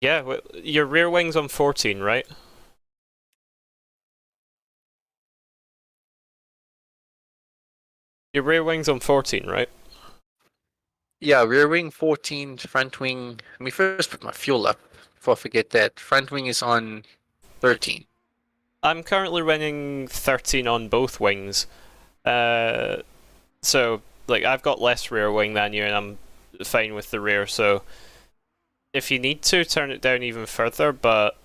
Yeah, your rear wing's on 14, right? Your rear wing's on 14, right? Yeah, rear wing 14, front wing. Let me first put my fuel up before I forget that. Front wing is on 13. I'm currently running 13 on both wings. Uh, so, like, I've got less rear wing than you, and I'm fine with the rear, so if you need to, turn it down even further, but,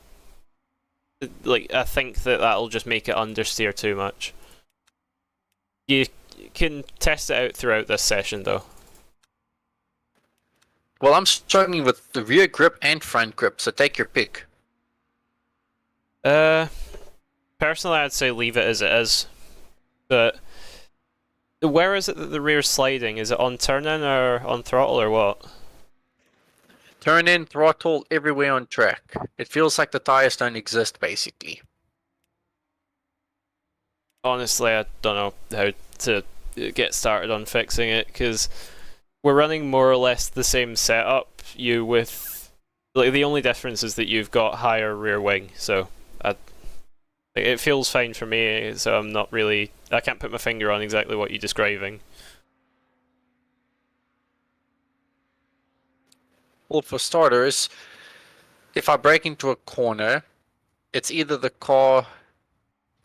like, I think that that'll just make it understeer too much. You can test it out throughout this session, though. Well, I'm struggling with the rear grip and front grip, so take your pick. Uh, Personally, I'd say leave it as it is, but where is it that the rear's sliding? Is it on turn-in or on throttle or what? Turn in, throttle, everywhere on track. It feels like the tires don't exist, basically. Honestly, I don't know how to get started on fixing it, because we're running more or less the same setup. You with like the only difference is that you've got higher rear wing, so it feels fine for me. So I'm not really. I can't put my finger on exactly what you're describing. Well, for starters, if I break into a corner, it's either the car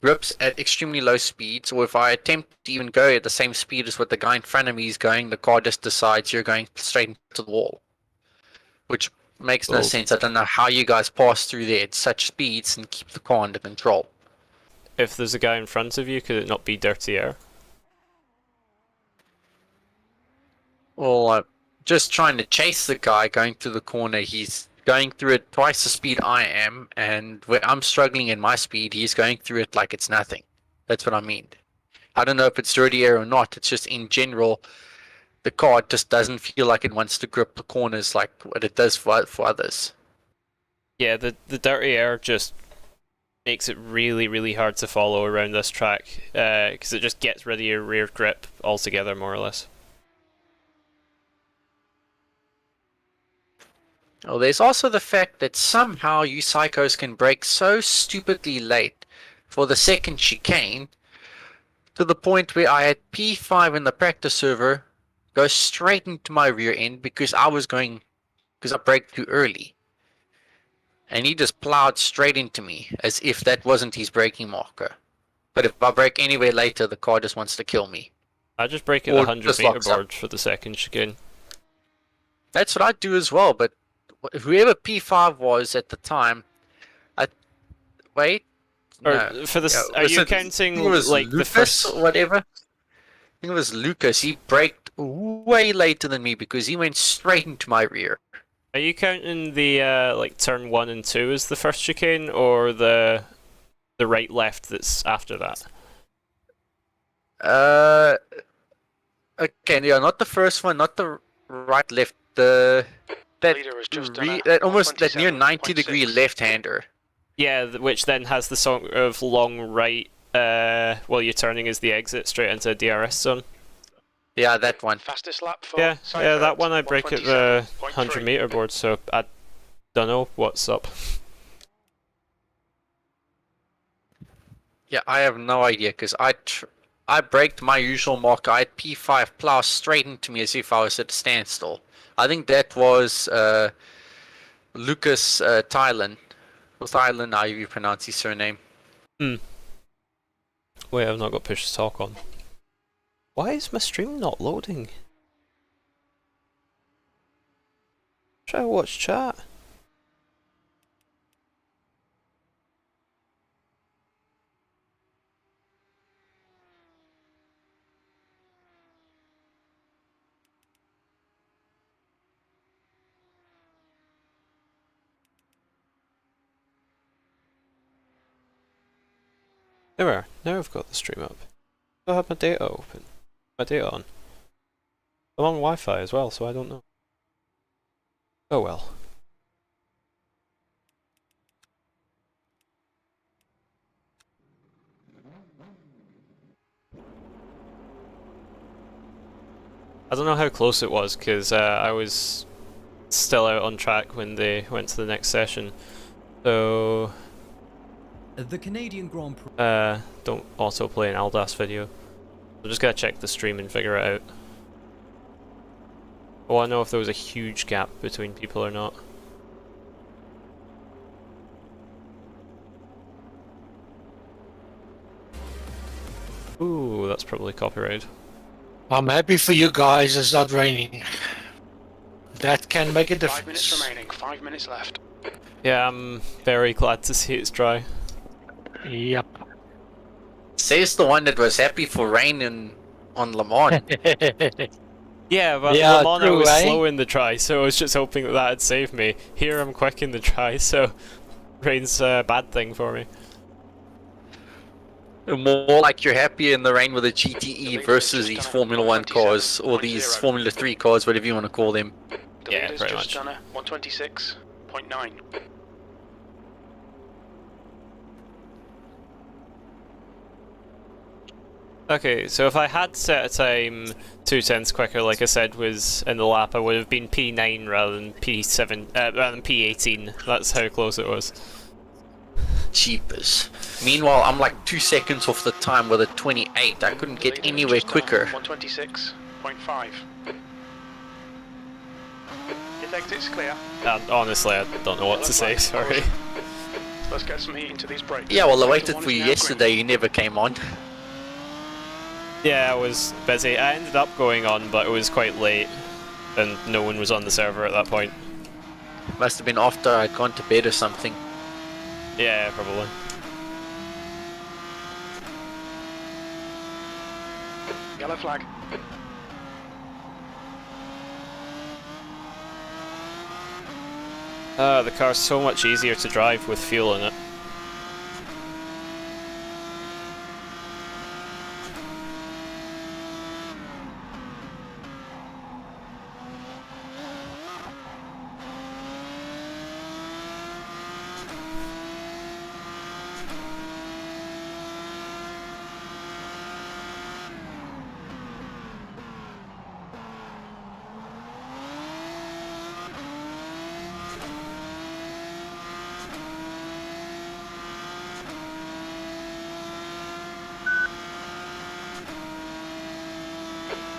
grips at extremely low speeds, or if I attempt to even go at the same speed as what the guy in front of me is going, the car just decides you're going straight into the wall. Which makes no Well, sense. I don't know how you guys pass through there at such speeds and keep the car under control. if there's a guy in front of you, could it not be dirty air? Well, just trying to chase the guy going through the corner. He's going through it twice the speed I am, and where I'm struggling in my speed, he's going through it like it's nothing. That's what I mean. I don't know if it's dirty air or not. It's just in general, the car just doesn't feel like it wants to grip the corners like what it does for others. Yeah, the dirty air just makes it really, really hard to follow around this track, because it just gets rid of your rear grip altogether, more or less. Oh, there's also the fact that somehow you psychos can brake so stupidly late for the second chicane to the point where I had P5 in the practice server go straight into my rear end because I braked too early. And he just plowed straight into me as if that wasn't his braking marker. But if I brake anywhere later, the car just wants to kill me. I just break at the Or 100 just meter locks up. board for the second chicane. That's what I do as well, but whoever P5 was at the time, I wait, Or no. for Yeah, this, are was you it, I think it counting was like the Lucas first? or whatever. I think it was Lucas. He braked way later than me because he went straight into my rear. Are you counting the like turn 1 and 2 as the first chicane, or the right left that's after that? Uh, okay, yeah, not the first one, not the right, left, that Leader has just done that a almost that near 90-degree 127.6. left-hander. Yeah, which then has the sort of long right. While you're turning as the exit straight into a DRS zone. Yeah, that one. Fastest lap for Yeah, that one I break at the 127.3. 100 meter board, so I don't know what's up. Yeah, I have no idea because I braked my usual mark. I had P5 plow straight into me as if I was at a standstill. I think that was Lucas Thailand. Or Thailand, how you pronounce his surname. Hmm. Wait, I've not got push to talk on. Why is my stream not loading? Try to watch chat. There we are. Now I've got the stream up. I have my data open. My data on. I'm on Wi-Fi as well, so I don't know. Oh well. I don't know how close it was, because I was still out on track when they went to the next session. So The Canadian Grand Prix. don't autoplay an Aldas video. I'm just gotta check the stream and figure it out. I want to know if there was a huge gap between people or not. Ooh, that's probably copyright. I'm happy for you guys it's not raining. That can make a difference. 5 minutes remaining, 5 minutes left. Yeah, I'm very glad to see it's dry. Yep. Says the one that was happy for rain on Le Mans. Yeah, but Yeah, Le Mans I true, was eh? slow in the dry, so I was just hoping that that would save me. Here I'm quick in the dry, so rain's a bad thing for me. More like you're happy in the rain with a GTE versus these Formula 1 cars, or these Formula 3 cars, whatever you want to call them. The Yeah, leader's pretty just much. done a 126.9. Okay, so if I had set a time 2/10 quicker, like I said, was in the lap, I would have been P9 rather than P7, rather than P18. That's how close it was. Cheapers. Meanwhile, I'm like 2 seconds off the time with a 28. I couldn't get anywhere quicker. 126.5. Hit exit's clear. Honestly, I don't know what to say, sorry. Let's get some heat into these brakes. Yeah, well, I Sector waited one for is you now yesterday. green. You never came on. Yeah, I was busy. I ended up going on, but it was quite late, and no one was on the server at that point. Must have been after I'd gone to bed or something. Yeah, probably. Yellow flag. The car's so much easier to drive with fuel in it.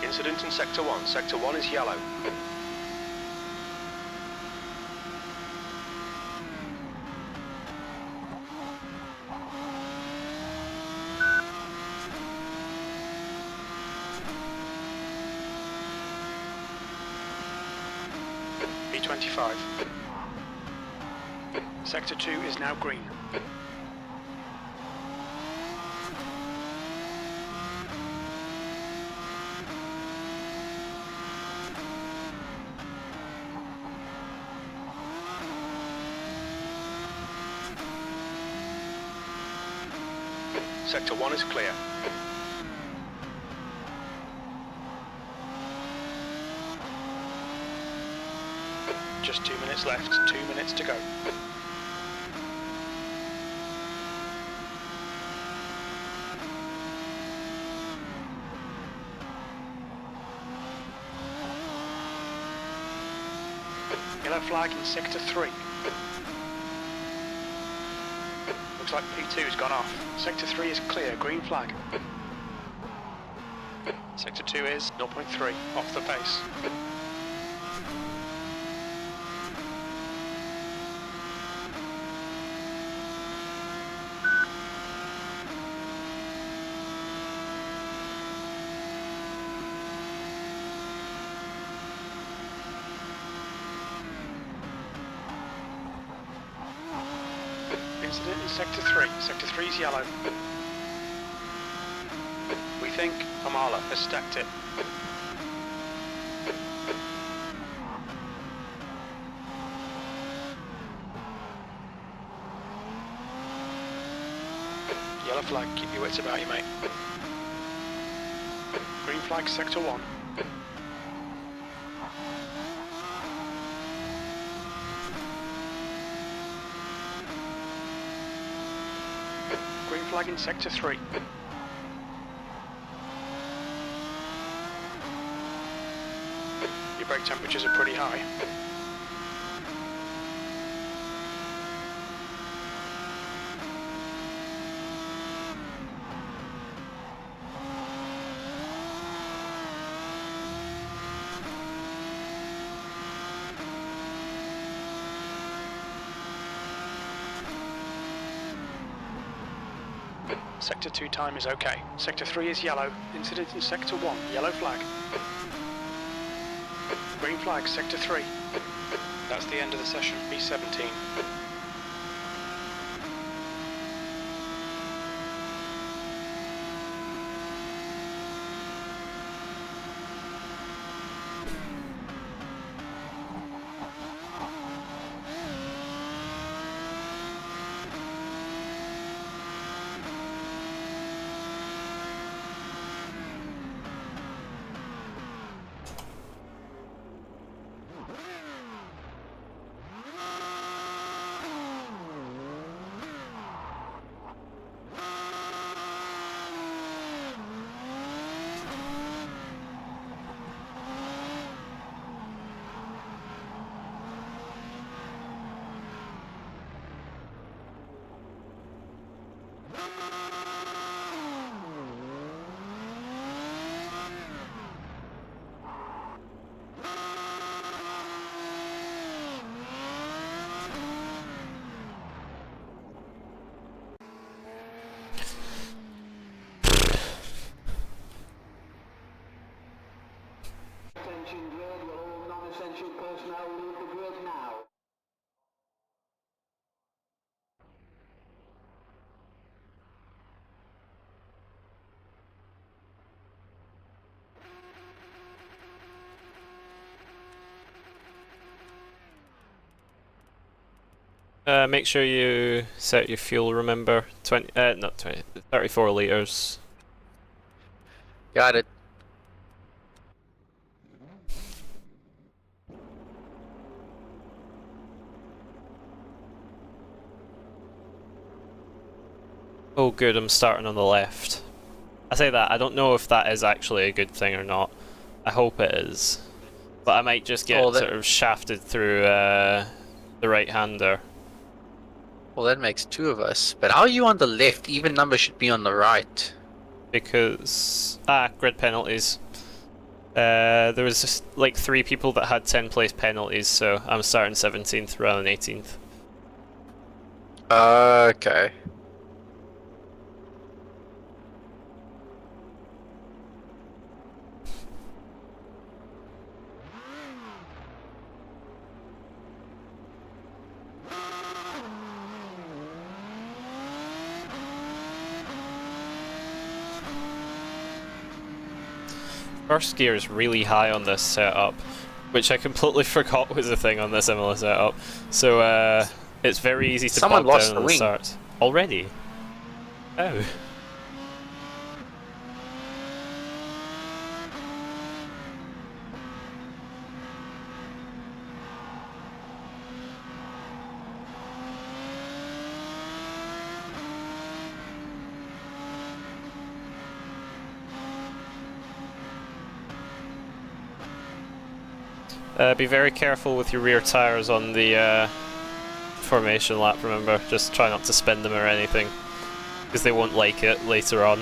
Incident in Sector 1. Sector 1 is yellow. B25. Sector 2 is now green. Sector 1 is clear. Just 2 minutes left, 2 minutes to go. Yellow flag in Sector 3. Looks like P2 has gone off. Sector 3 is clear, green flag. Sector 2 is 0.3, off the pace. Incident in Sector 3. Sector 3 is yellow. We think Amala has stacked it. Yellow flag, keep your wits about you, mate. Green flag, Sector 1. Green flag in Sector 3. Your brake temperatures are pretty high. Sector 2 time is okay. Sector 3 is yellow. Incident in Sector 1, yellow flag. Green flag, Sector 3. That's the end of the session, B17. Attention grid, will all non-essential personnel leave the grid now? Make sure you set your fuel, remember. 34 litres. Got it. Oh good, I'm starting on the left. I say that, I don't know if that is actually a good thing or not. I hope it is. But I might just get sort of shafted through the right-hander. Well, that makes two of us. But how are you on the left? Even number should be on the right. Because... grid penalties. There was just like 3 people that had 10 place penalties, so I'm starting 17th rather than 18th. Okay. First gear is really high on this setup, which I completely forgot was a thing on this similar setup. So it's very easy to Someone bog lost down the on the wing. start. Already? Oh. Be very careful with your rear tyres on the formation lap, remember. Just try not to spin them or anything, because they won't like it later on.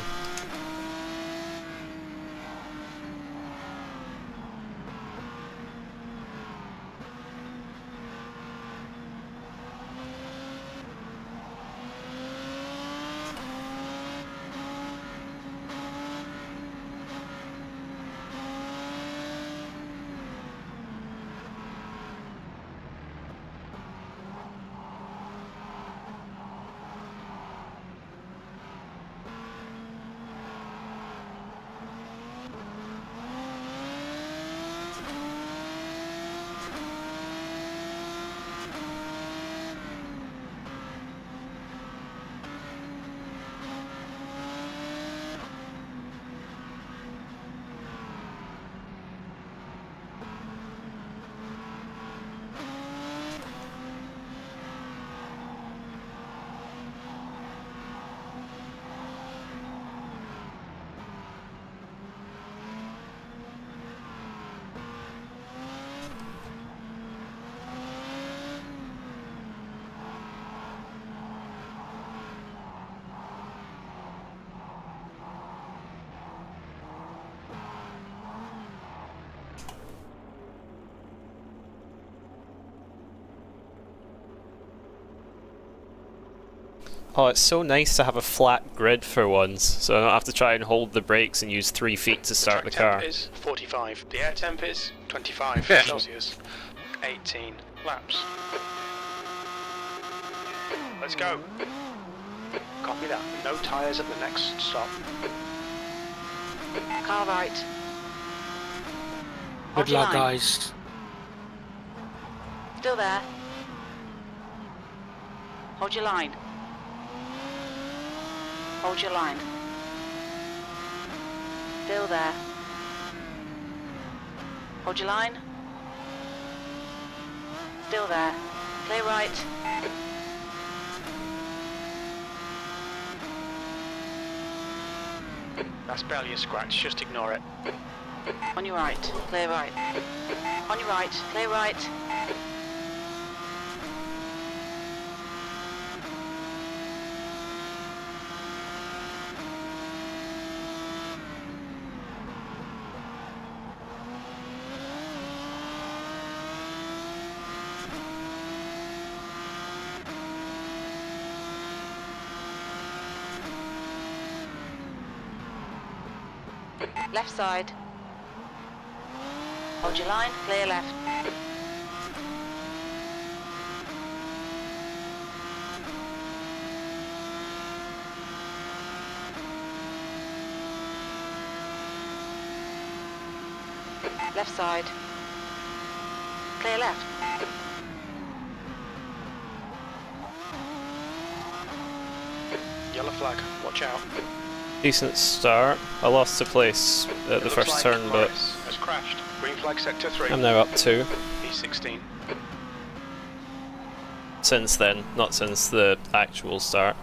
Oh, it's so nice to have a flat grid for once, so I don't have to try and hold the brakes and use 3 feet to start the car. Temp is 45. The air temp is 25 Yeah. Celsius. 18 laps. Let's go. Copy that. No tyres at the next stop. Car right. Good Hold your luck, line. guys. Still there. Hold your line. Hold your line. Still there. Hold your line. Still there. Clear right. That's barely a scratch, just ignore it. On your right. Clear right. On your right. Clear right. Left side. Hold your line, clear left. Left side. Clear left. Yellow flag, watch out. Decent start. I lost a place at the It first looks like turn, but Morris has crashed. Green flag sector 3. I'm now up 2 P16. since then, not since the actual start.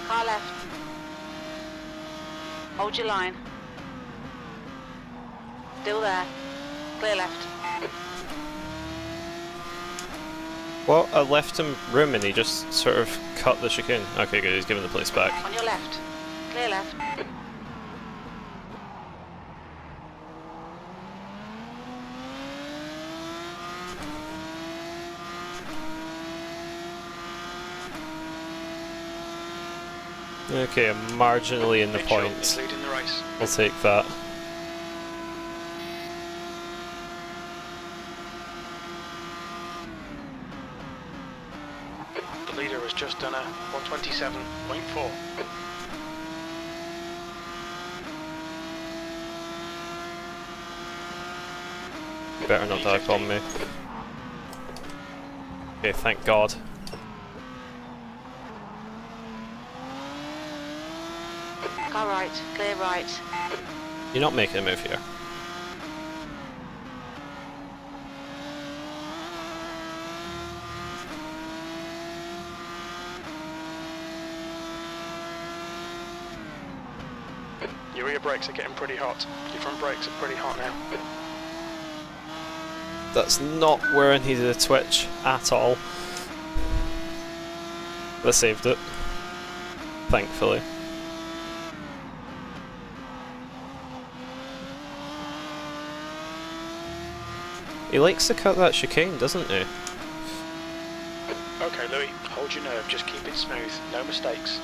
Car left. Hold your line. Still there. Clear left. Well, I left him room and he just sort of cut the chicane. Okay, good, he's giving the place back. On your left. Clear left. Okay, I'm marginally in the Mitchell is points. leading the race. I'll take that. The leader has just done a 127.4. Better not dive bomb me. Okay, thank God. Car right. Clear right. You're not making a move here. Your rear brakes are getting pretty hot. Your front brakes are pretty hot now. That's not where I needed a twitch at all. I saved it. Thankfully. He likes to cut that chicane, doesn't he? Okay, Louis, hold your nerve. Just keep it smooth. No mistakes.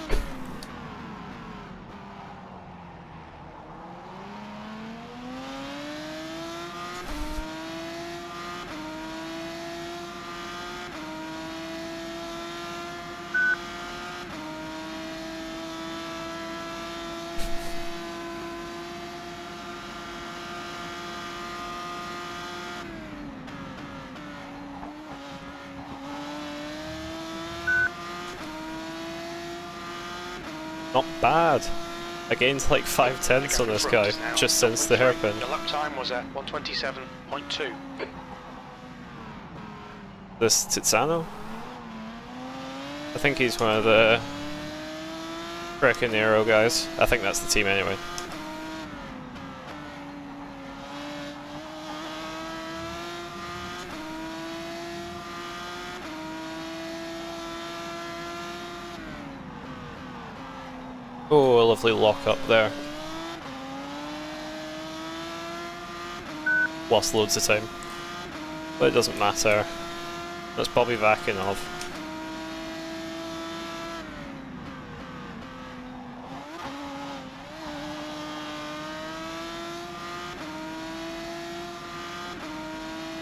Not bad. I gained like 5 tenths on this guy, Now, just since the hairpin. The lap time was at 127.2. This Tiziano? I think he's one of the Frickin' Aero guys. I think that's the team anyway. Oh, a lovely lock up there. Lost loads of time. But it doesn't matter. That's Bobby Vakinov.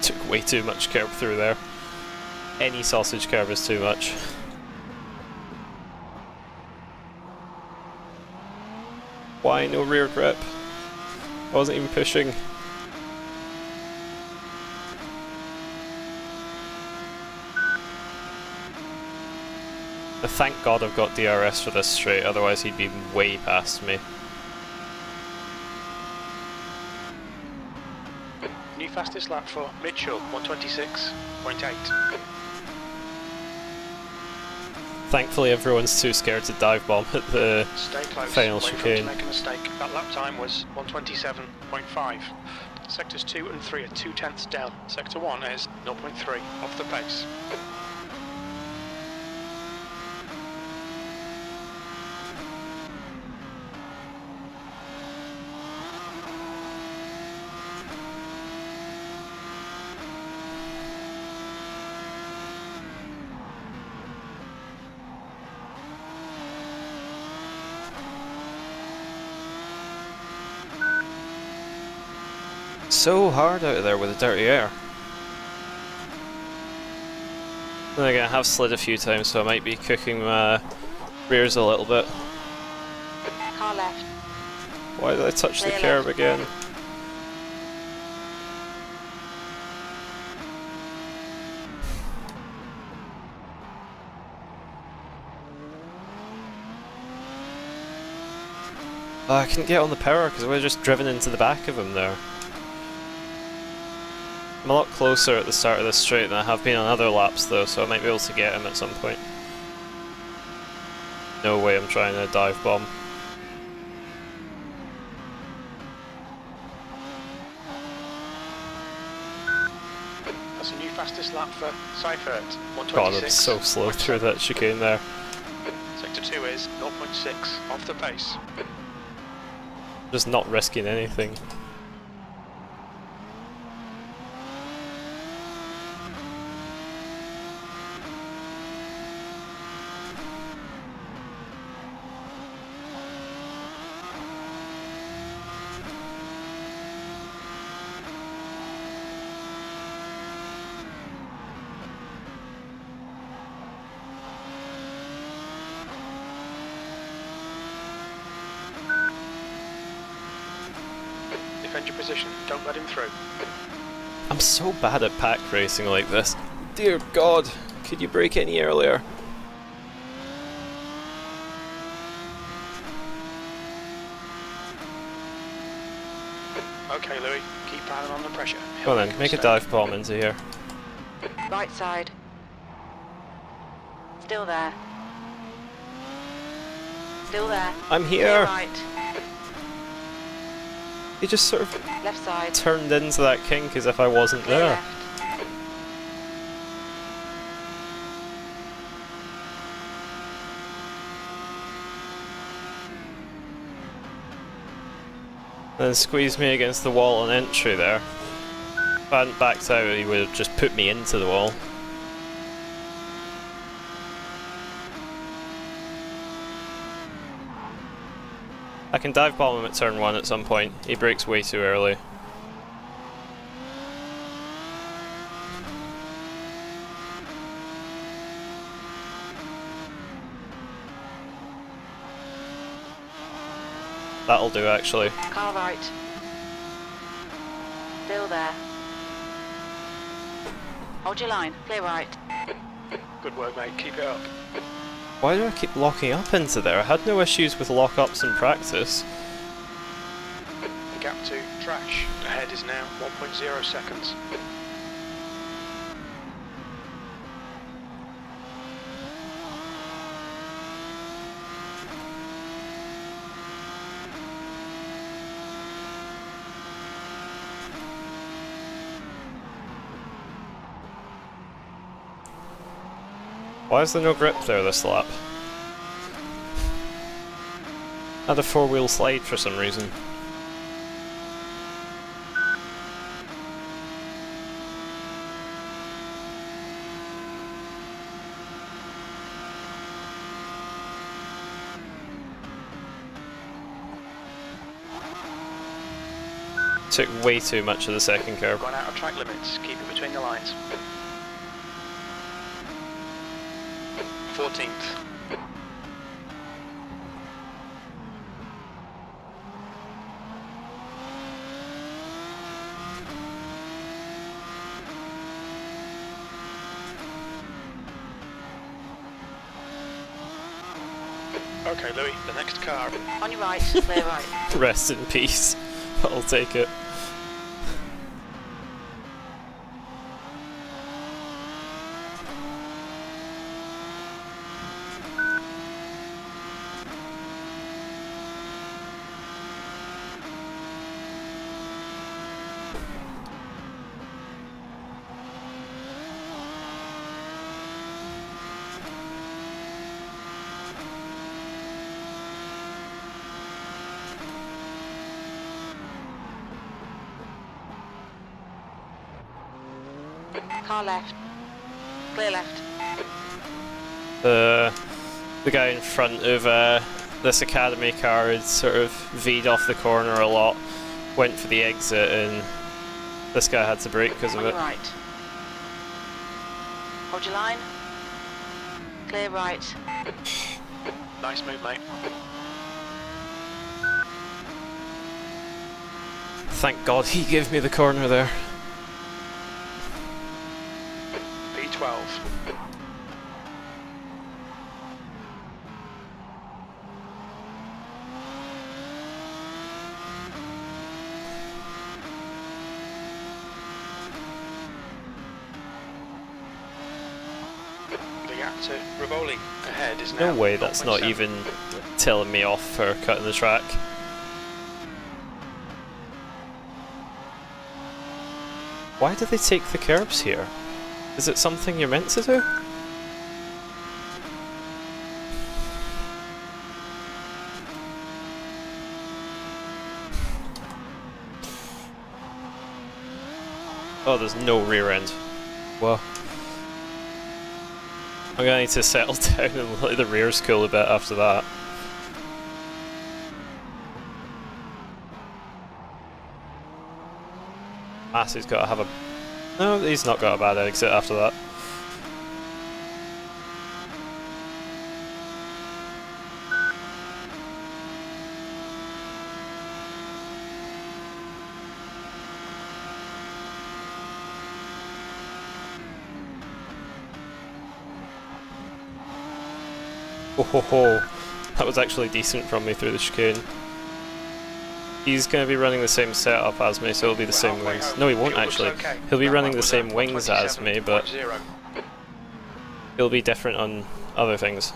Took way too much curb through there. Any sausage curb is too much. Why no rear grip? I wasn't even pushing. Thank God I've got DRS for this straight, otherwise he'd be way past me. New fastest lap for Mitchell, 126.8. Thankfully everyone's too scared to dive bomb at the Stay close. final Wait for him chicane. to make a mistake. That lap time was 127.5. Sectors 2 and 3 are 0.2 down. Sector 1 is 0.3 off the pace. So hard out of there with the dirty air. Then again, I have slid a few times, so I might be cooking my rears a little bit. Car left. Why did I touch the Clear curb left. again? Oh, I couldn't get on the power because we were just driven into the back of him there. I'm a lot closer at the start of this straight than I have been on other laps though, so I might be able to get him at some point. No way I'm trying to dive bomb. That's a new fastest lap for Seifert, 126. God, I'm so slow through that chicane there. Sector 2 is 0.6 off the pace. Just not risking anything. Defend your position, don't let him through. I'm so bad at pack racing like this. Dear God, could you brake any earlier? Okay, Louis, keep piling on the pressure. Go on then, make a dive bomb into here. Right side. Still there. Still there. I'm Clear here! right. He just sort of Left side. turned into that kink as if I wasn't Clear there. left. Then squeezed me against the wall on entry there. If I hadn't backed out, he would have just put me into the wall. I can dive bomb him at turn 1 at some point. He brakes way too early. That'll do actually. Car right. Still there. Hold your line. Clear right. Good work, mate, keep it up. Why do I keep locking up into there? I had no issues with lock-ups in practice. The gap to trash ahead is now 1.0 seconds. Why is there no grip there this lap? I had a four-wheel slide for some reason. Took way too much of the second curve. Gone out of track limits. Keep it between the lines. 14th. Okay, Louis, the next car. On your right, clear right. Rest in peace. I'll take it. Car left. Clear left. The guy in front of this academy car had sort of V'd off the corner a lot, went for the exit, and this guy had to brake because of On it. your right. Hold your line. Clear right. Nice move, mate. Thank God he gave me the corner there. P12. The gap to Rivoli ahead is now No way, that's not 0.7. even telling me off for cutting the track. Why do they take the curbs here? Is it something you're meant to do? Oh, there's no rear end. Well, I'm gonna need to settle down and let the rears cool a bit after that. Massey's got to have a... No, he's not got a bad exit after that. Oh ho ho, that was actually decent from me through the chicane. He's going to be running the same setup as me, so it'll be the same wings. No, he won't actually. He'll be running the same wings as me, but he'll be different on other things.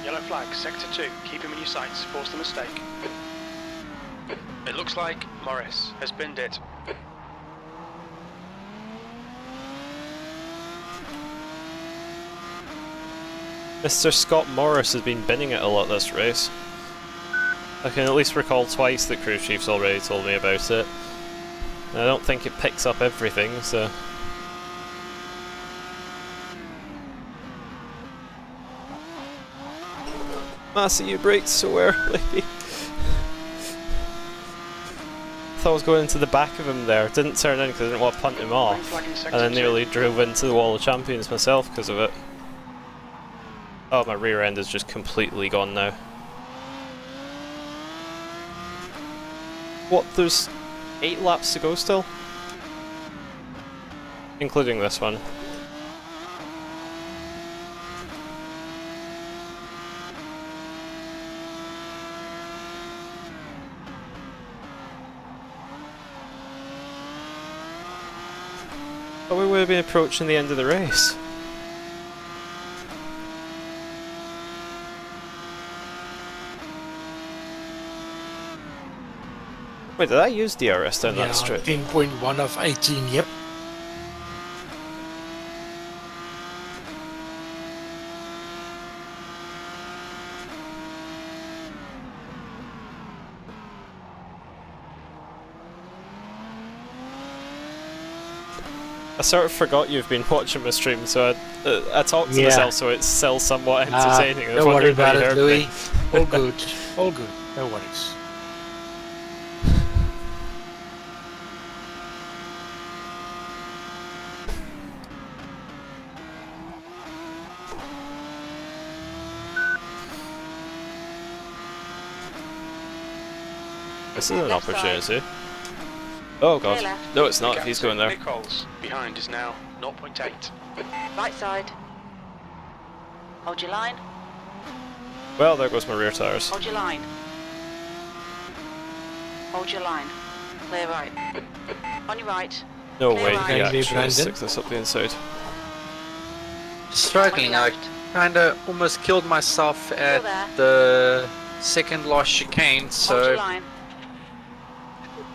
Yellow flag, sector 2. Keep him in your sights. Force the mistake. It looks like Morris has binned it. Mr. Scott Morris has been binning it a lot this race. I can at least recall twice that crew chief's already told me about it. And I don't think it picks up everything, so... Massey, you braked so early. Thought I was going into the back of him there. Didn't turn in because I didn't want to punt him off. And then nearly drove into the wall of champions myself because of it. Oh, my rear end is just completely gone now. What, there's 8 laps to go still? Including this one. But we would have been approaching the end of the race. Wait, did I use DRS down that strip? 10.1 of 18, yep. I sort of forgot you've been watching my stream, so I talked to myself so it's still somewhat entertaining. I was Don't worry wondering how about you it, heard Louis. me. All good. All good. No worries. This is an Left opportunity. Oh god. Clear left. No, it's not if he's going there. Nichols behind is now 0.8. Right side. Hold your line. Well, there goes my rear tyres. Hold your line. Hold your line. Clear right. On your right. No Clear way, right. he Can you actually Brandon? sticks this up the inside. Struggling. On I your left. kinda almost killed myself at there. the second last chicane, Hold your so line.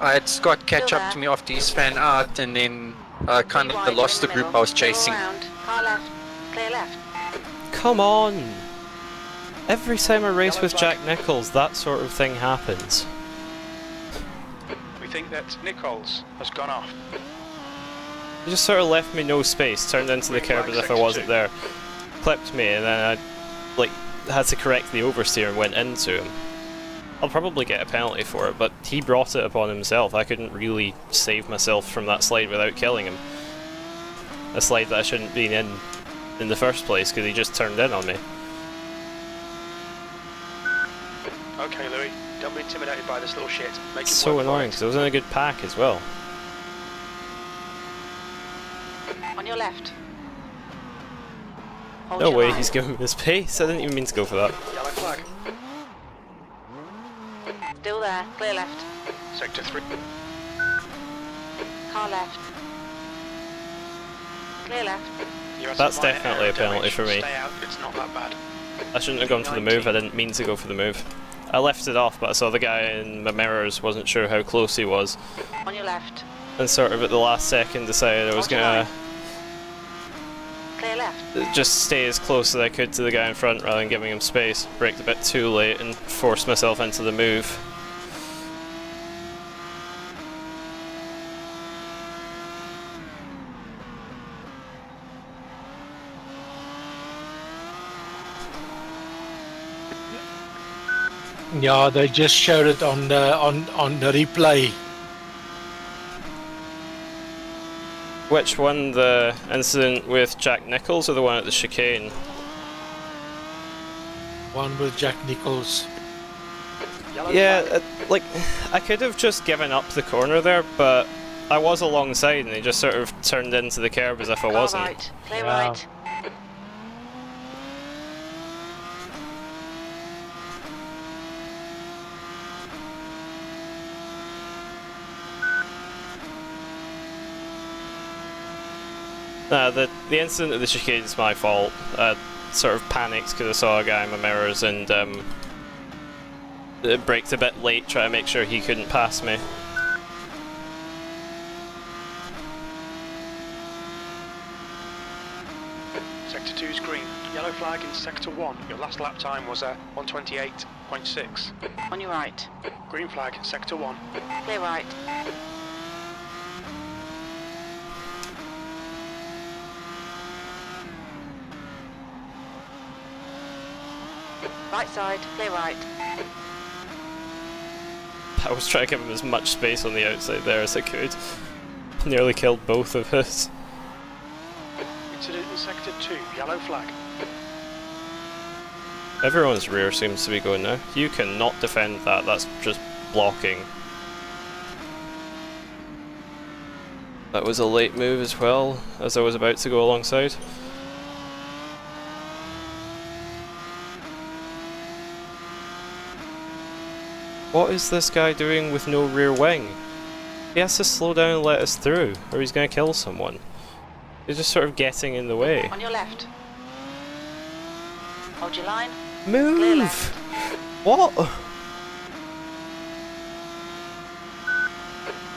I had Scott catch Still up there. to me after he span out, and then kind Three of wide, lost the you're in group I was middle. chasing. Go around. Car left. Clear left. Come on! Every time I race with Jack Nichols, that sort of thing happens. We think that Nichols has gone off. He just sort of left me no space, turned into the curb as if I wasn't there, clipped me, and then I had to correct the oversteer and went into him. I'll probably get a penalty for it, but he brought it upon himself. I couldn't really save myself from that slide without killing him. A slide that I shouldn't be in the first place because he just turned in on me. Okay, Louis, don't be intimidated by this little shit. Make It's it so work for annoying it. because I was in a good pack as well. On your left. Hold No your way, line. he's giving me his pace. I didn't even mean to go for that. Yellow flag. Still there. Clear left. Sector 3. Car left. Clear left. You had That's some minor definitely aero a penalty damage. for me. Stay out, it's not that bad. I shouldn't have gone for the move, I didn't mean to go for the move. I left it off, but I saw the guy in my mirrors, wasn't sure how close he was, On your left. and sort of at the last second decided I was Hold your gonna line. Clear left. just stay as close as I could to the guy in front rather than giving him space. Braked a bit too late and forced myself into the move. Yeah, they just showed it on the replay. Which one, the incident with Jack Nichols or the one at the chicane? One with Jack Nichols. Yellow Yeah, flag. like, I could have just given up the corner there, but I was alongside and he just sort of turned into the curb as if I Car wasn't. right. Clear Yeah. right. The incident of the chicane is my fault. I sort of panicked because I saw a guy in my mirrors and it braked a bit late trying to make sure he couldn't pass me. Sector 2 is green. Yellow flag in Sector 1. Your last lap time was 128.6. On your right. Green flag, Sector 1. Clear right. Right side. Clear right. I was trying to give him as much space on the outside there as I could. Nearly killed both of us. Incident in Sector 2. Yellow flag. Everyone's rear seems to be going now. You cannot defend that, that's just blocking. That was a late move as well, as I was about to go alongside. What is this guy doing with no rear wing? He has to slow down and let us through, or he's going to kill someone. He's just sort of getting in the way. On your left. Hold your line. Move! Clear left. What?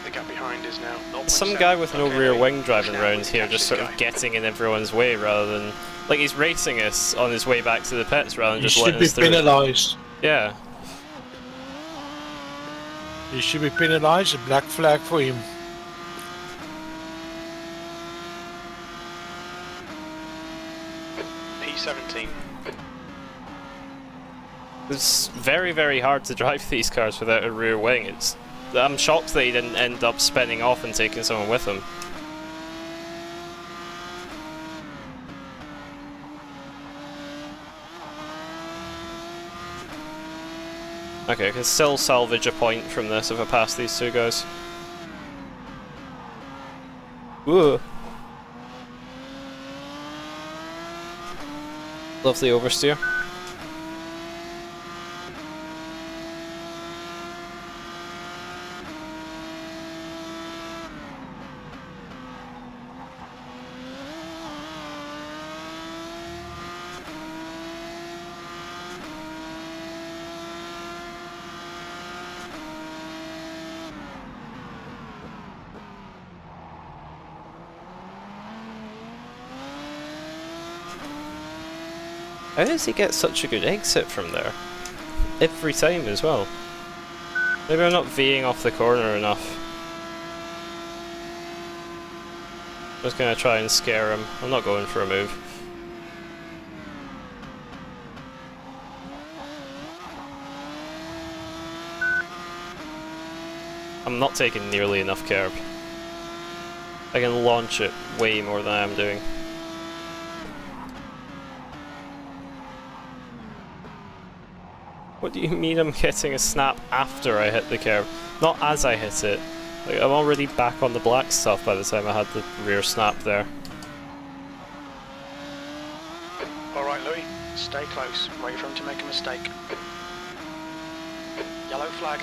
The gap behind is now 0.7. Some guy with no Okay, rear Louis. wing driving Now around we here catch just this sort of guy. getting in everyone's way rather than... Like, he's racing us on his way back to the pits rather than You just should letting be us through. penalized. Yeah. You should be penalized. A black flag for him. P17. It's very, very hard to drive these cars without a rear wing. I'm shocked that he didn't end up spinning off and taking someone with him. Okay, I can still salvage a point from this if I pass these two guys. Whoa. Lovely oversteer. How does he get such a good exit from there? Every time as well. Maybe I'm not V'ing off the corner enough. I'm just gonna try and scare him. I'm not going for a move. I'm not taking nearly enough curb. I can launch it way more than I am doing. What do you mean I'm getting a snap after I hit the curb? Not as I hit it. Like, I'm already back on the black stuff by the time I had the rear snap there. Alright, Louis. Stay close. Wait for him to make a mistake. Yellow flag.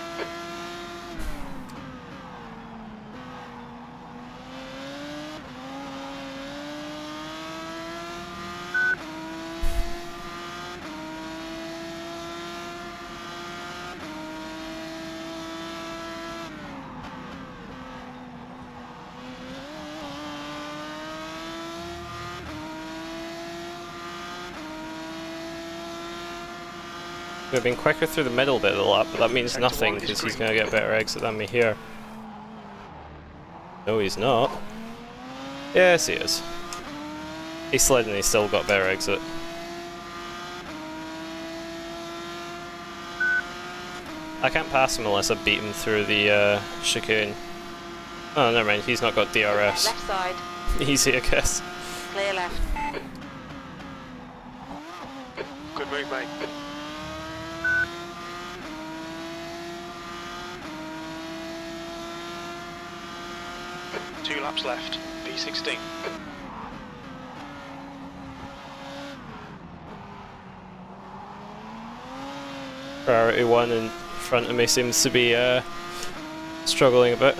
We've been quicker through the middle bit of the lap, but that means Sector nothing one is because he's green. going to get a better exit than me here. No, he's not. Yes, he is. He slid and he still got better exit. I can't pass him unless I beat him through the chicane. Oh, never mind, he's not got DRS. Left side. Easy, I guess. Clear left. Good move, mate. Two laps left. P16. Priority one in front of me seems to be struggling a bit.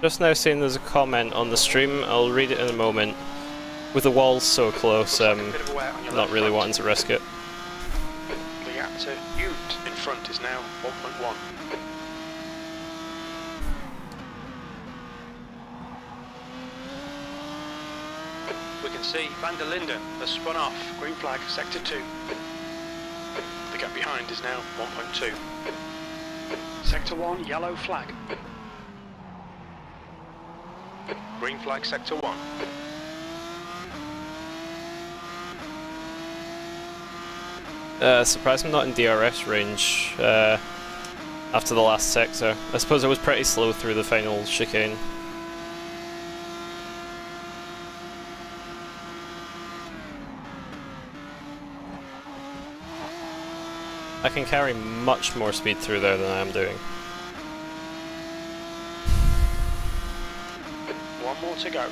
Just now seeing there's a comment on the stream, I'll read it in a moment. With the walls so close, Looks like a bit of a wet on your not left really front. wanting to risk it. The gap to Ute in front is now 1.1. We can see Van der Linden has spun off. Green flag, sector 2. The gap behind is now 1.2. Sector 1, yellow flag. Green flag, sector 1. Surprised I'm not in DRS range after the last sector. I suppose I was pretty slow through the final chicane. I can carry much more speed through there than I am doing. One more to go.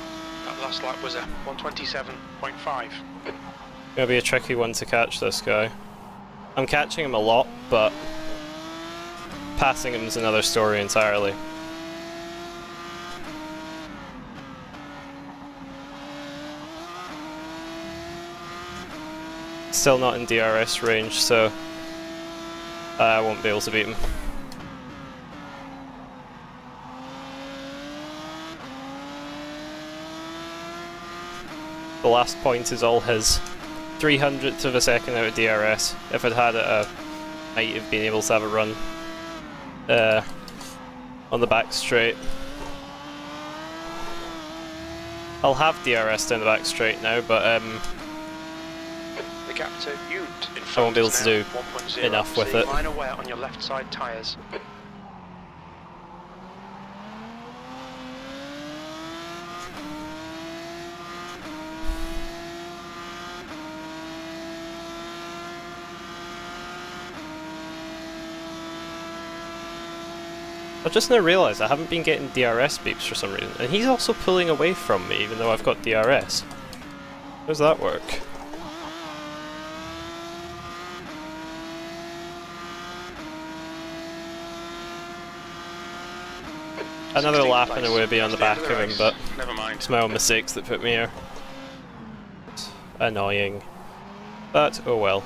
That last lap was a 127.5. Gonna be a tricky one to catch this guy. I'm catching him a lot, but passing him's another story entirely. Still not in DRS range, so I won't be able to beat him. The last point is all his. 300th of a second out of DRS. If I'd had it, I might have been able to have a run on the back straight. I'll have DRS down the back straight now, but The gap to Unt in front I won't be able is to now do 1.0, enough with so it. minor wear on your left side tyres. I've just now realised I haven't been getting DRS beeps for some reason, and he's also pulling away from me even though I've got DRS. How does that work? Another 16th lap place. and I would be on the That's back end of him, race. but Never mind. it's my own mistakes that put me here. Annoying. But, oh well.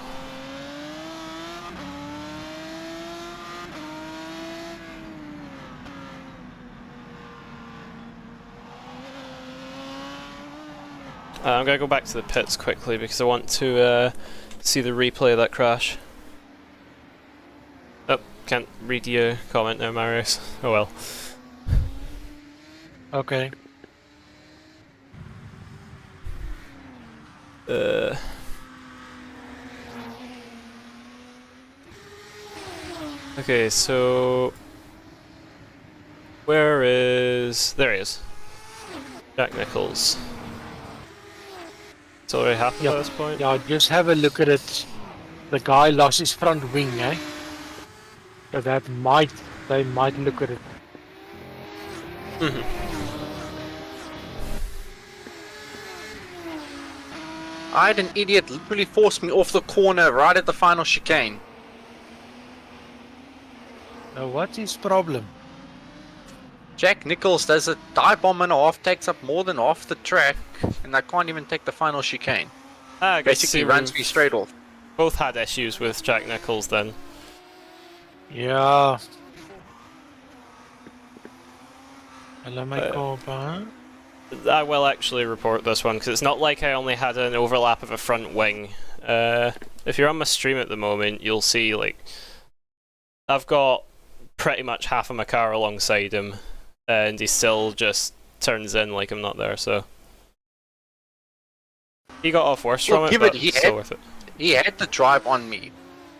I'm gonna go back to the pits quickly because I want to see the replay of that crash. Oh, can't read your comment now, Marius. Oh well. Okay. Okay, so where is... there he is. Jack Nichols. It's already happened Yep. at this point? Yeah, just have a look at it. The guy lost his front wing, eh? So that might, they might look at it. I had an idiot literally force me off the corner right at the final chicane. Now what's his problem? Jack Nichols does a dive bomb and a half, takes up more than half the track, and I can't even take the final chicane. I guess Basically you runs me straight off. both had issues with Jack Nichols then. Yeah. Hello, my car. I will actually report this one because it's not like I only had an overlap of a front wing. If you're on my stream at the moment, you'll see like I've got pretty much half of my car alongside him, and he still just turns in like I'm not there. So he got off worse Well, from it, give but it- he it's still had- worth it. He had to drive on me,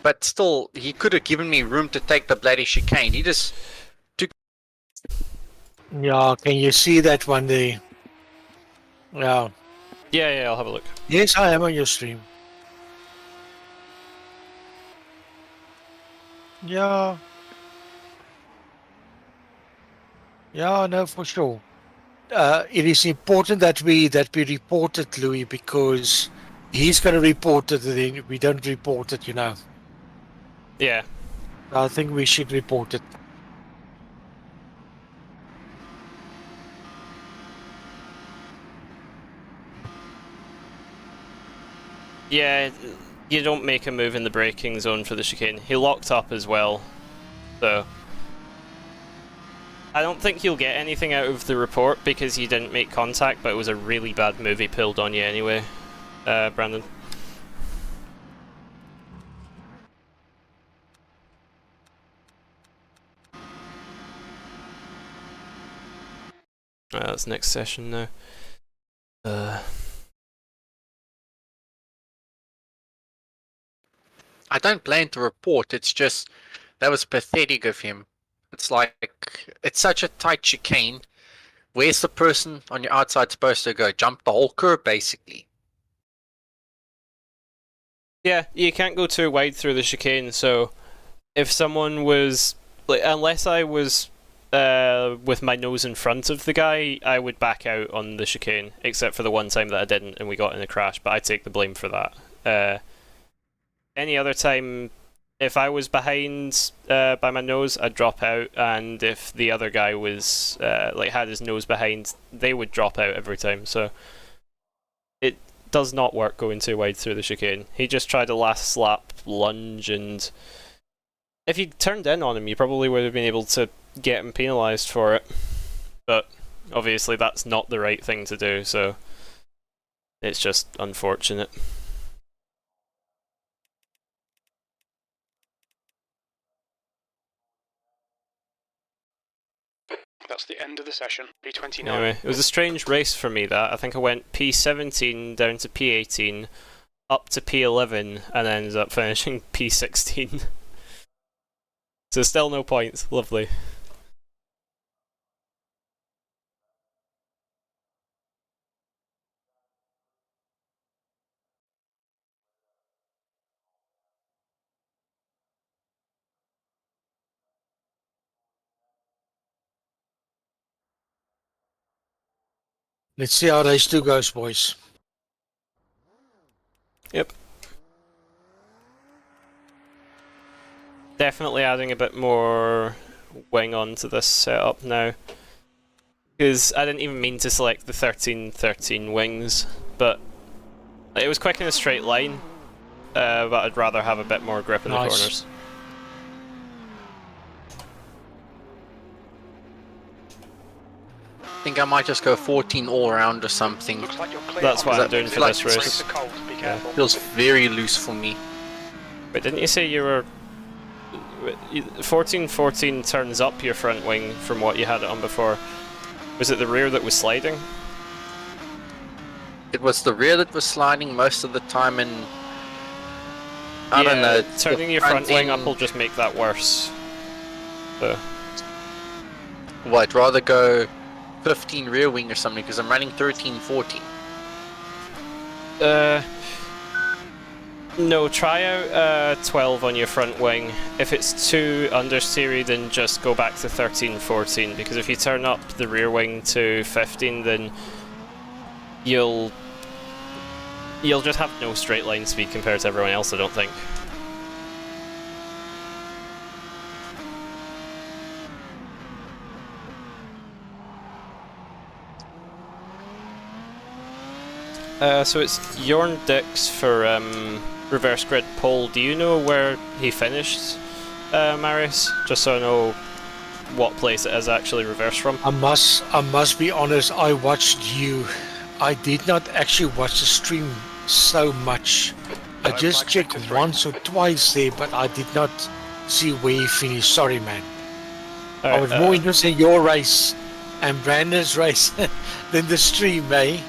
but still, he could have given me room to take the bloody chicane. He just Yeah, can you see that one there? Yeah. Yeah, I'll have a look. Yes, I am on your stream. Yeah. Yeah, no, for sure. It is important that we report it, Louis, because he's going to report it, and then we don't report it, you know. Yeah. I think we should report it. Yeah, you don't make a move in the braking zone for the chicane. He locked up as well, so I don't think you'll get anything out of the report because you didn't make contact, but it was a really bad move he pulled on you anyway, Brandon. That's next session now. I don't plan to report. It's just that was pathetic of him. It's like it's such a tight chicane. Where's the person on your outside supposed to go? Jump the whole curb, basically. Yeah, you can't go too wide through the chicane, so if someone was like, unless I was with my nose in front of the guy, I would back out on the chicane, except for the one time that I didn't and we got in a crash, but I take the blame for that. Any other time, if I was behind by my nose, I'd drop out, and if the other guy was like had his nose behind, they would drop out every time. So it does not work going too wide through the chicane. He just tried a last lap lunge, and if you turned in on him, you probably would have been able to get him penalised for it. But obviously that's not the right thing to do, so it's just unfortunate. That's the end of the session. P29. Anyway, it was a strange race for me, that. I think I went P17 down to P18, up to P11, and then ended up finishing P16. So still no points. Lovely. Let's see how race 2 goes, boys. Yep. Definitely adding a bit more wing onto this setup now. Because I didn't even mean to select the 13-13 wings, but it was quick in a straight line, but I'd rather have a bit more grip in the corners. I think I might just go 14 all round or something. Looks like you're clear. That's what Is I'm that- doing for like this it's race. It's cold. Be careful. Feels very loose for me. But didn't you say you were... 14-14 turns up your front wing from what you had it on before. Was it the rear that was sliding? It was the rear that was sliding most of the time, and I don't know. Turning the your front wing up end- will just make that worse. So, Well, I'd rather go 15 rear wing or something because I'm running 13-14. no, try out 12 on your front wing. If it's too understeery, then just go back to 13-14, because if you turn up the rear wing to 15, then you'll just have no straight line speed compared to everyone else, I don't think. So it's Jorn Dix for reverse grid pole. Do you know where he finished, Marius? Just so I know what place it is actually reversed from. I must be honest, I watched you. I did not actually watch the stream so much. I just checked once or twice there, but I did not see where you finished. Sorry, man. I was more interested in your race and Brandon's race than the stream, eh?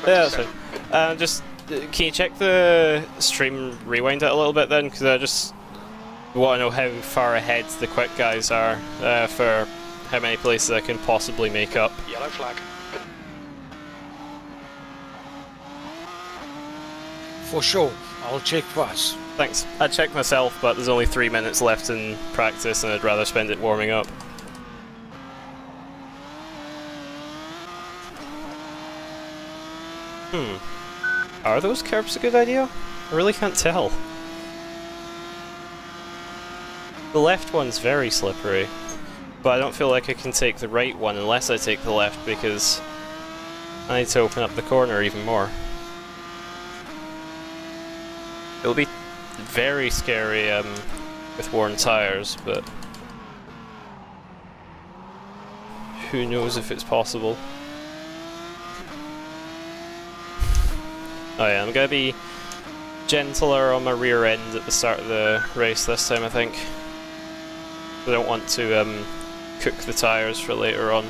Yeah, that's fine. Just can you check the stream, rewind it a little bit then, because I just want to know how far ahead the quick guys are for how many places I can possibly make up. Yellow flag. For sure. I'll check twice. Thanks. I checked myself, but there's only 3 minutes left in practice, and I'd rather spend it warming up. Are those curbs a good idea? I really can't tell. The left one's very slippery, but I don't feel like I can take the right one unless I take the left, because I need to open up the corner even more. It'll be very scary with worn tyres, but who knows if it's possible. Oh yeah, I'm gonna be gentler on my rear end at the start of the race this time, I think. I don't want to cook the tyres for later on.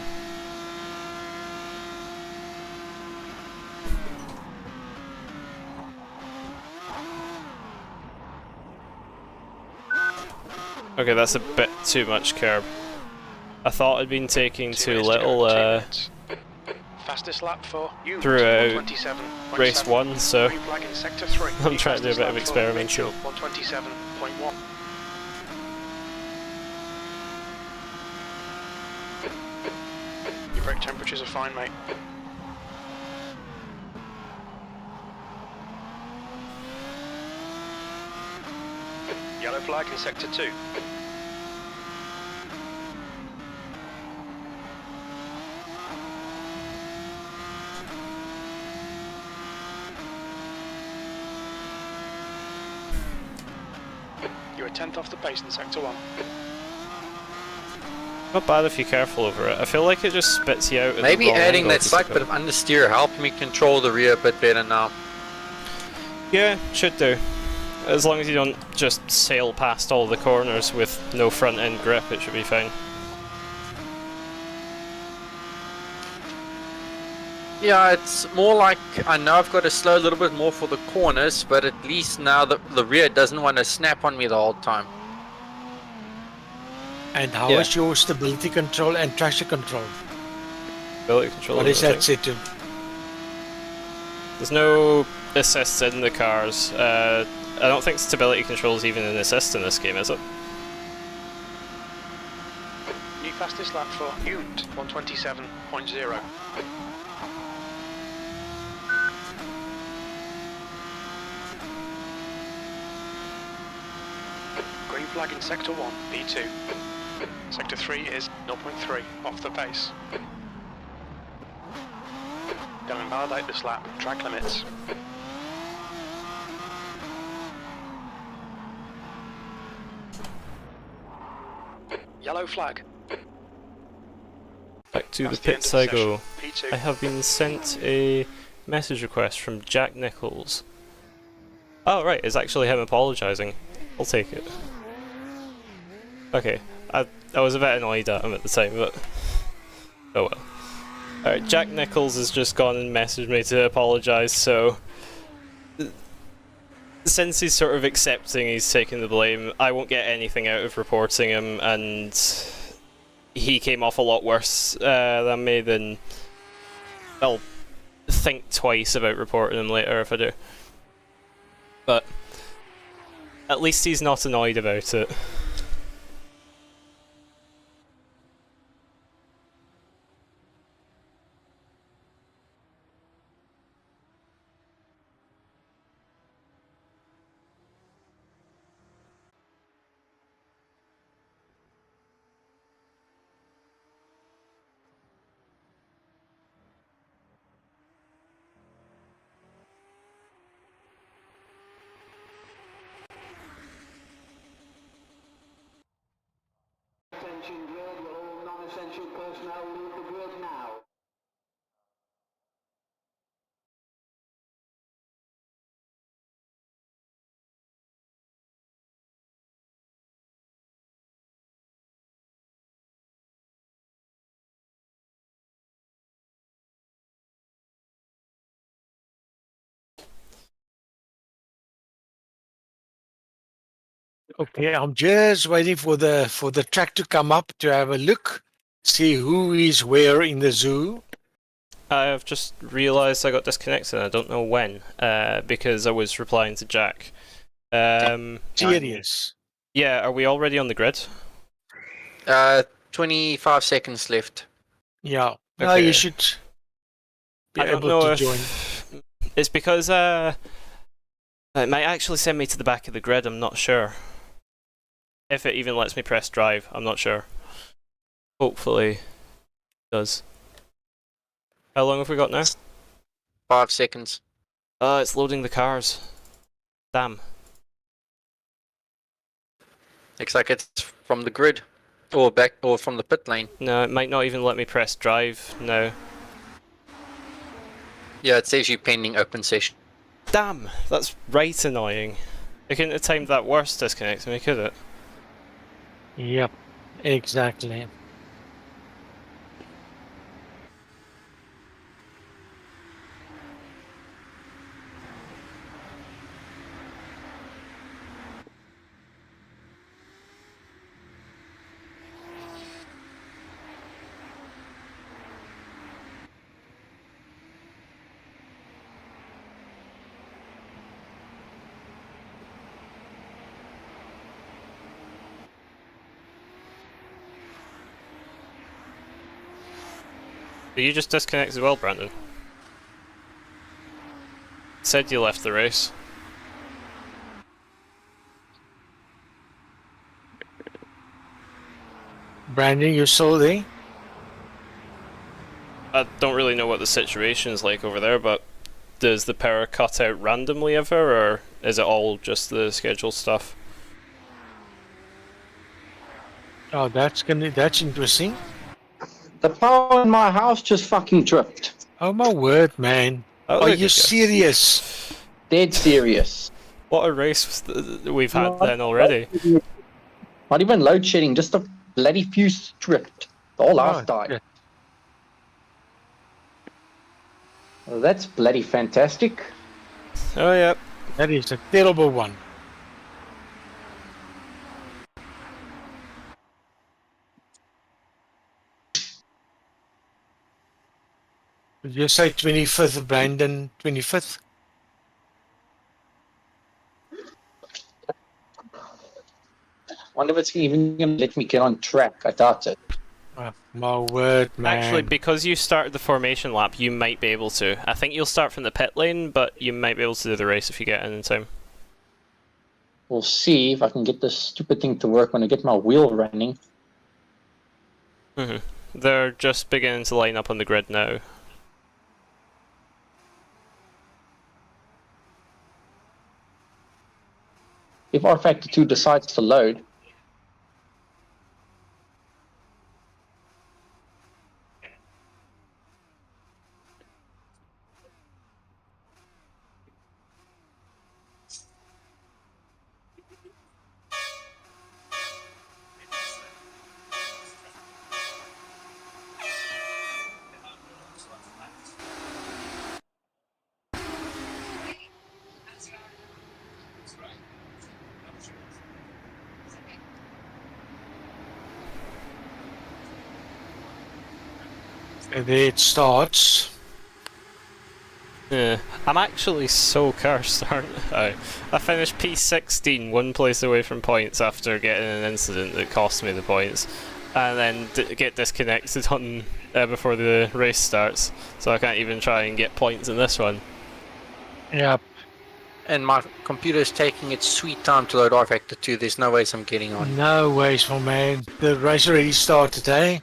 Okay, that's a bit too much curb. I thought I'd been taking too little Fastest lap for you. throughout race 1, so Green flag in sector 3. I'm trying to do a bit of experimentation. 127.1. Your brake temperatures are fine, mate. Yellow flag in sector 2. You're a tenth off the pace in sector 1. Not bad if you're careful over it. I feel like it just spits you out. At Maybe the wrong adding angle that to slight stick bit out. of understeer helped me control the rear a bit better now. Yeah, should do. As long as you don't just sail past all the corners with no front end grip, it should be fine. Yeah, it's more like I know I've got to slow a little bit more for the corners, but at least now the rear doesn't want to snap on me the whole time. And how Yeah. is your stability control and traction control? Ability control. What I is that think. set to? There's no assists in the cars. I don't think stability control is even an assist in this game, is it? New fastest lap for Unt 127.0. Green flag in sector 1, P2. Sector 3 is 0.3 off the pace. Don't invalidate this lap, track limits. Yellow flag. Back to That's the the end pits of I the go. session. P2. I have been sent a message request from Jack Nichols. Oh right, it's actually him apologising. I'll take it. Okay, I was a bit annoyed at him at the time, but oh well. Alright, Jack Nichols has just gone and messaged me to apologise, so since he's sort of accepting he's taking the blame, I won't get anything out of reporting him, and he came off a lot worse than me, then I'll think twice about reporting him later if I do. But at least he's not annoyed about it. Attention grid, will all non-essential personnel leave the grid now? Okay, I'm just waiting for the track to come up to have a look, see who is where in the zoo. I've just realised I got disconnected, I don't know when, because I was replying to Jack. Serious. Yeah, are we already on the grid? 25 seconds left. Yeah. No, Okay. you should be I don't able know to if join. it's because it might actually send me to the back of the grid, I'm not sure. If it even lets me press drive, I'm not sure. Hopefully it does. How long have we got now? 5 seconds. It's loading the cars. Damn. Looks like it's from the grid. Or back, or from the pit lane. No, it might not even let me press drive now. Yeah, it says you pending open session. Damn, that's right annoying. It couldn't have timed that worse disconnecting me, could it? Yep, exactly. You just disconnected as well, Brandon. Said you left the race. Brandon, you still there? I don't really know what the situation's like over there, but does the power cut out randomly ever, or is it all just the scheduled stuff? Oh, that's interesting. The power in my house just fucking tripped. Oh my word, man. Oh, Are there you go. serious? Dead serious. What a race we've had then already. Not even load shedding, just a bloody fuse tripped. The whole house died. yeah. Well, that's bloody fantastic. Oh, yeah. That is a terrible one. Did you say 25th, Brandon? 25th? Wonder if it's even gonna let me get on track. I doubt it. Oh, my word, man. Actually, because you started the formation lap, you might be able to. I think you'll start from the pit lane, but you might be able to do the race if you get in time. We'll see if I can get this stupid thing to work when I get my wheel running. They're just beginning to line up on the grid now. If R Factor 2 decides to load, And there it starts. Yeah, I'm actually so cursed, aren't I? I finished P16, one place away from points after getting an incident that cost me the points, and then get disconnected on before the race starts, so I can't even try and get points in this one. Yep. And my computer is taking its sweet time to load R Factor 2. There's no ways I'm getting on. No ways, my man. The race already started, eh?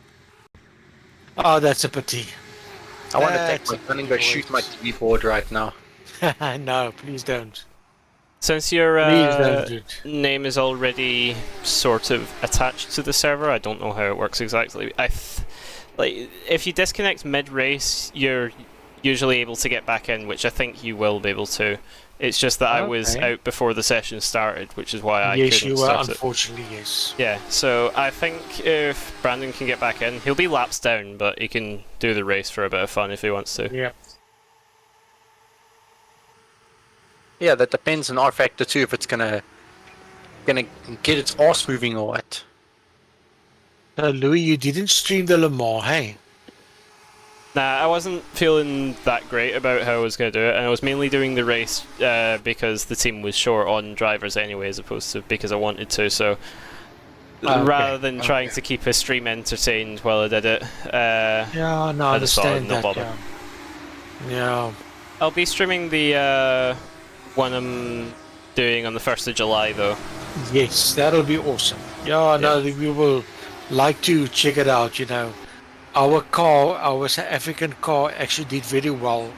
Oh, that's a pity. I want to take That's my a gun and go pity, shoot my boys. TV board right now. No, please don't. Since your Please don't do it. name is already sort of attached to the server, I don't know how it works exactly. Like, if you disconnect mid-race, you're usually able to get back in, which I think you will be able to. It's just that I was Okay. out before the session started, which is why I Yes, couldn't you were, start it. unfortunately, yes. Yeah, so I think if Brandon can get back in, he'll be laps down, but he can do the race for a bit of fun if he wants to. Yep. Yeah, that depends on R Factor 2 if it's gonna get its arse moving or what. So, Louis, you didn't stream the Le Mans, hey? Nah, I wasn't feeling that great about how I was going to do it, and I was mainly doing the race because the team was short on drivers anyway, as opposed to because I wanted to, so rather than trying to keep a stream entertained while I did it, Yeah, no, I I just thought I'd understand not that. bother. Yeah. I'll be streaming the one I'm doing on the 1st of July, though. Yes, that'll be awesome. Yeah, no, we will like to check it out, you know. Our car, our South African car actually did very well.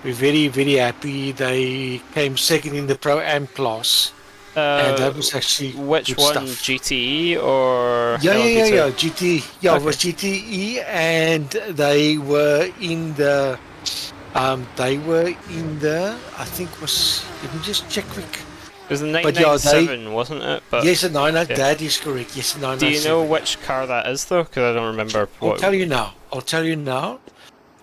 We're very, very happy. They came second in the Pro-Am class. And that was actually Which good one, stuff. GTE or Yeah, LMP2? GT. Yeah, Okay. it was GTE, and they were in the. I think was. Let me just check quick. It was the But yeah, 997, wasn't it? But Yes, a 9. yeah. That is correct. Yes, a 9. do you know which car that is, though? Because I don't remember. I'll tell you now.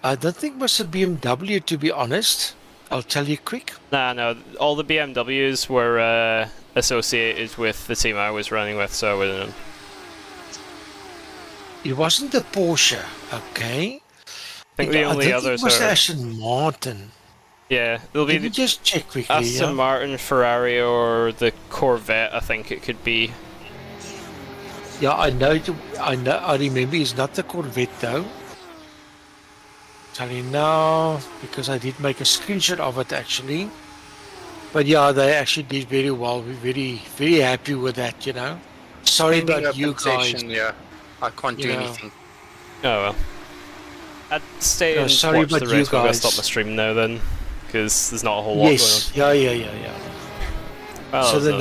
I don't think it was a BMW, to be honest. I'll tell you quick. Nah, no. All the BMWs were associated with the team I was running with, so I wouldn't know. It wasn't the Porsche, okay? I think the only I others think it was are. Aston Martin. Yeah, there'll be Let me the just check quickly. Aston Yeah? Martin, Ferrari, or the Corvette, I think it could be. Yeah, I know. I remember it's not the Corvette though. tell you now, because I did make a screenshot of it actually. But yeah, they actually did very well. We're very, very happy with that, you know. Sorry Pending about you open guys. session, yeah. I can't do Yeah. anything. Oh well. I'd stay No, and sorry watch the about you race. I'm gonna guys. stop the stream now then, because there's not a whole lot Yes, yeah. going on. Well, So there's the another